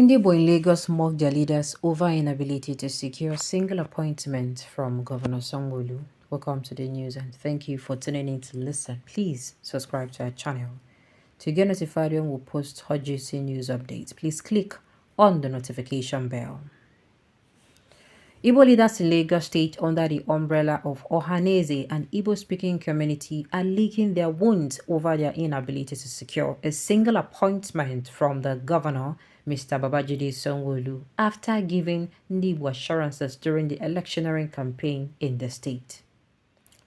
Igbo in Lagos mocked their leaders over inability to secure a single appointment from Governor Sanwo-Olu. Welcome to the news and thank you for tuning in to listen. Please subscribe to our channel. To get notified when we post hot juicy news updates, please click on the notification bell. Igbo leaders in Lagos State under the umbrella of Ohaneze and Igbo-speaking community are licking their wounds over their inability to secure a single appointment from the governor, Mr. Babajide Sanwo-Olu, after giving Igbo assurances during the electioneering campaign in the state.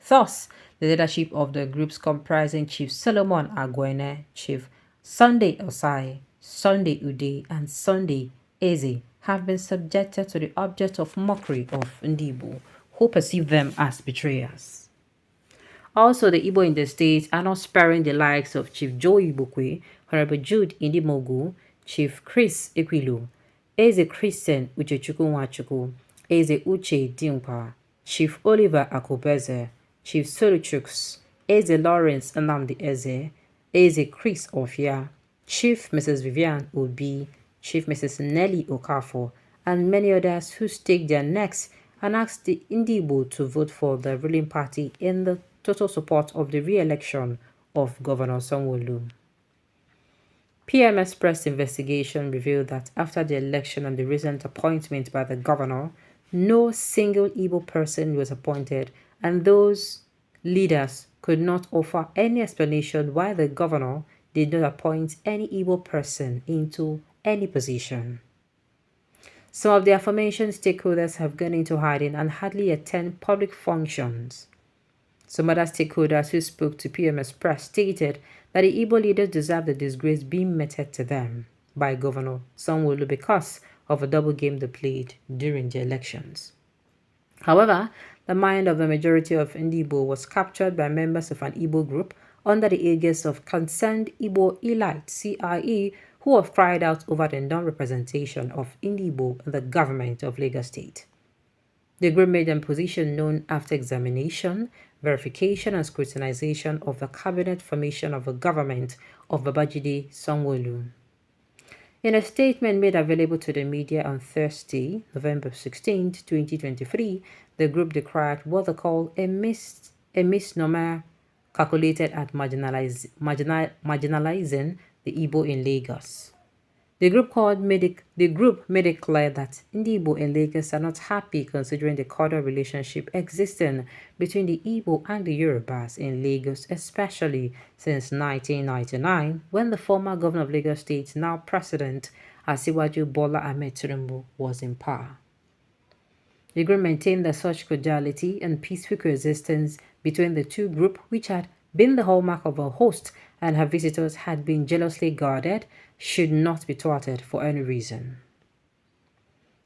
Thus, the leadership of the groups comprising Chief Solomon Agwene, Chief Sunday Osai, Sunday Ude, and Sunday Eze have been subjected to the object of mockery of Ndibo, who perceive them as betrayers. Also, the Igbo in the state are not sparing the likes of Chief Joe Ibukwe, Honorable Jude Indimogu, Chief Chris Ekwilu, Eze Christian Uchechukwu Nwachukwu, Eze Uche Dimpa, Chief Oliver Akubeze, Chief Soluchux, Eze Lawrence Anamdi Eze, Eze Chris Ofia, Chief Mrs. Vivian Obi, Chief Mrs. Nelly Okafor, and many others who stake their necks and asked the Ndibo to vote for the ruling party in the total support of the re-election of Governor Sanwo-Olu. PMS Press investigation revealed that after the election and the recent appointment by the governor, no single Igbo person was appointed, and those leaders could not offer any explanation why the governor did not appoint any Igbo person into any position. Some of the aforementioned stakeholders have gone into hiding and hardly attend public functions. Some other stakeholders who spoke to PMS Press stated that the Igbo leaders deserve the disgrace being meted to them by Governor Sanwo-Olu because of a double game they played during the elections. However, the mind of the majority of Ndibo was captured by members of an Igbo group under the aegis of Concerned Igbo Elite (CIE), who have cried out over the non-representation of Ndibo in the government of Lagos State. The group made their position known after examination, verification, and scrutinization of the cabinet formation of the government of Babajide Sanwo-Olu. In a statement made available to the media on Thursday, November 16, 2023, the group decried what they call a misnomer calculated at marginalizing the Igbo in Lagos. The group made it clear that Igbo in Lagos are not happy considering the cordial relationship existing between the Igbo and the Yorubas in Lagos, especially since 1999, when the former governor of Lagos State, now President Asiwaju Bola Ahmed Tinubu, was in power. The group maintained that such cordiality and peaceful coexistence between the two groups, which had been the hallmark of our host and her visitors had been jealously guarded, should not be thwarted for any reason.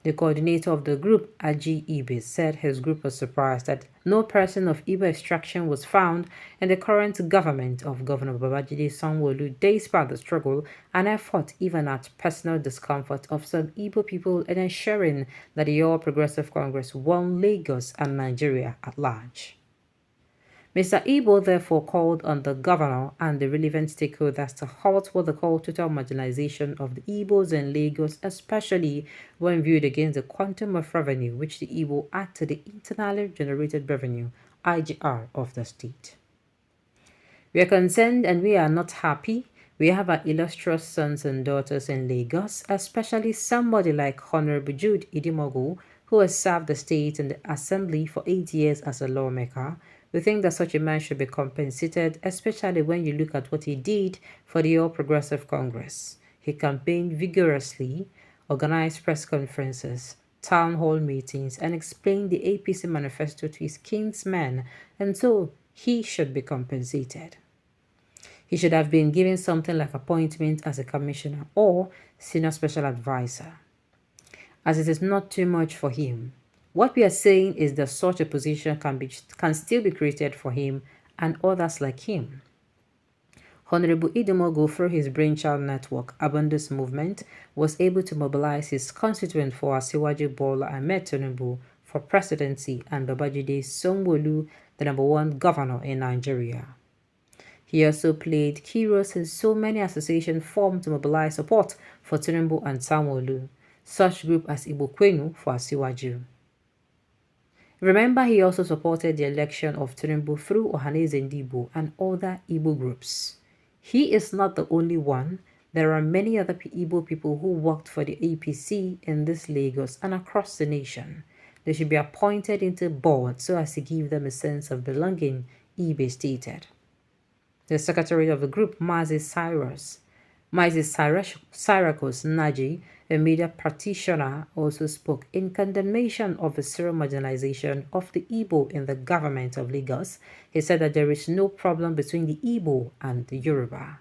The coordinator of the group, Aji Ibe, said his group was surprised that no person of Igbo extraction was found in the current government of Governor Babajide Sanwo-Olu, despite the struggle and effort, even at personal discomfort of some Igbo people in ensuring that the All Progressive Congress won Lagos and Nigeria at large. Mr. Igbo therefore called on the governor and the relevant stakeholders to halt what they call total marginalization of the Igbos in Lagos, especially when viewed against the quantum of revenue which the Igbo add to the internally generated revenue, IGR, of the state. We are concerned and we are not happy. We have our illustrious sons and daughters in Lagos, especially somebody like Honorable Jude Idimogu, who has served the state in the assembly for 8 years as a lawmaker. We think that such a man should be compensated, especially when you look at what he did for the All Progressive Congress. He campaigned vigorously, organized press conferences, town hall meetings, and explained the APC manifesto to his kinsmen, and so he should be compensated. He should have been given something like appointment as a commissioner or senior special advisor, as it is not too much for him. What we are saying is that such a position can still be created for him and others like him. Honorable Idimogo, through his brainchild network, Abundance Movement, was able to mobilize his constituent for Asiwaju Bola Ahmed Tinubu for presidency and Babajide Sanwo-Olu, the #1 governor in Nigeria. He also played key roles in so many associations formed to mobilize support for Tinubu and Sanwo-Olu, such group as Igbo for Asiwaju. Remember, he also supported the election of Tinubu through Ohaneze Ndigbo and other Igbo groups. He is not the only one. There are many other Igbo people who worked for the APC in this Lagos and across the nation. They should be appointed into boards so as to give them a sense of belonging, Ibe stated. The secretary of the group, Mazi Cyracuse Naji, a media practitioner, also spoke in condemnation of the serial marginalization of the Igbo in the government of Lagos. He said that there is no problem between the Igbo and the Yoruba.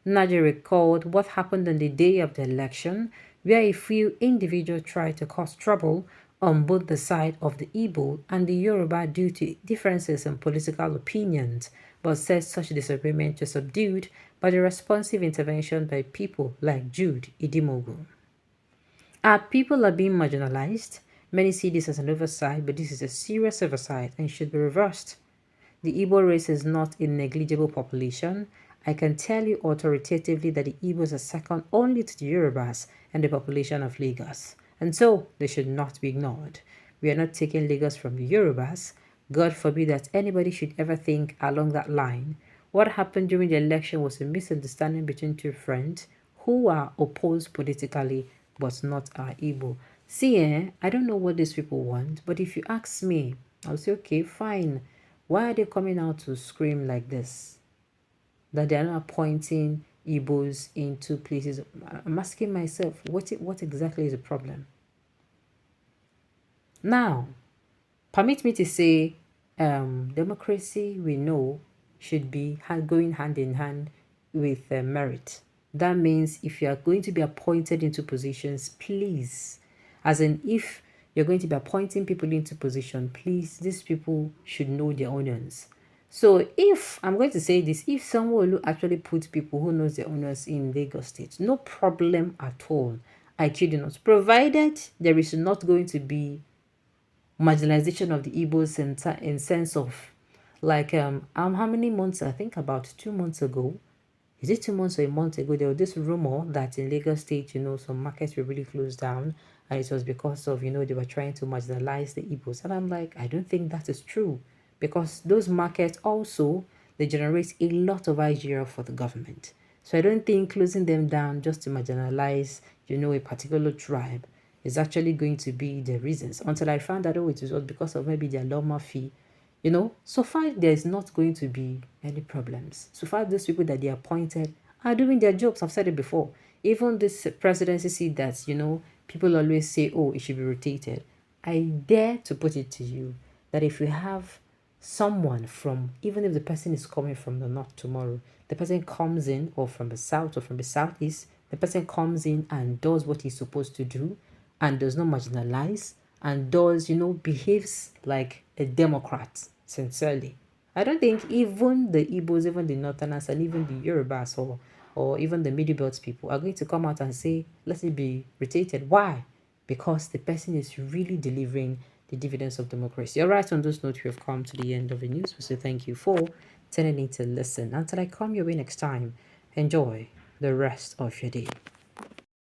Naji recalled what happened on the day of the election, where a few individuals tried to cause trouble on both the side of the Igbo and the Yoruba due to differences in political opinions, but said such disagreements were subdued by the responsive intervention by people like Jude Idimogu. Our people are being marginalized. Many see this as an oversight, but this is a serious oversight and should be reversed. The Igbo race is not a negligible population. I can tell you authoritatively that the Igbos are second only to the Yorubas and the population of Lagos, and so they should not be ignored. We are not taking Lagos from the Yorubas. God forbid that anybody should ever think along that line. What happened during the election was a misunderstanding between two friends who are opposed politically but not our Igbo. See, I don't know what these people want, but if you ask me, I'll say, okay, fine. Why are they coming out to scream like this? That they are not appointing Igbos into places. I'm asking myself, what exactly is the problem? Now, permit me to say, democracy, we know, should be going hand in hand with merit. That means if you are going to be appointed into positions, please, as in if you're going to be appointing people into position, please, these people should know their onions. So if, I'm going to say this, if Sanwo-Olu actually puts people who knows their onions in Lagos State, no problem at all. I kid you not. Provided there is not going to be marginalization of the Igbos in sense of like how many months, I think about 2 months ago, is it 2 months or a month ago, there was this rumor that in Lagos State, some markets were really closed down, and it was because of, they were trying to marginalize the Igbos. And I'm like, I don't think that is true, because those markets also, they generate a lot of IGR for the government. So I don't think closing them down just to marginalize, a particular tribe is actually going to be the reasons, until I found out, it was because of maybe their Loma fee. So far there's not going to be any problems. So far those people that they appointed are doing their jobs. I've said it before. Even this presidency seat that, people always say, oh, it should be rotated. I dare to put it to you that if you have someone from, even if the person is coming from the north tomorrow, the person comes in, or from the south or from the southeast, the person comes in and does what he's supposed to do and does not marginalize and does, behaves like a Democrat, sincerely. I don't think even the Igbos, even the Northerners, and even the Yorubas or even the Middle Belt people are going to come out and say, let it be rotated. Why? Because the person is really delivering the dividends of democracy. All right, on those notes, we have come to the end of the news. We say thank you for turning in to listen. Until I come your way next time, enjoy the rest of your day.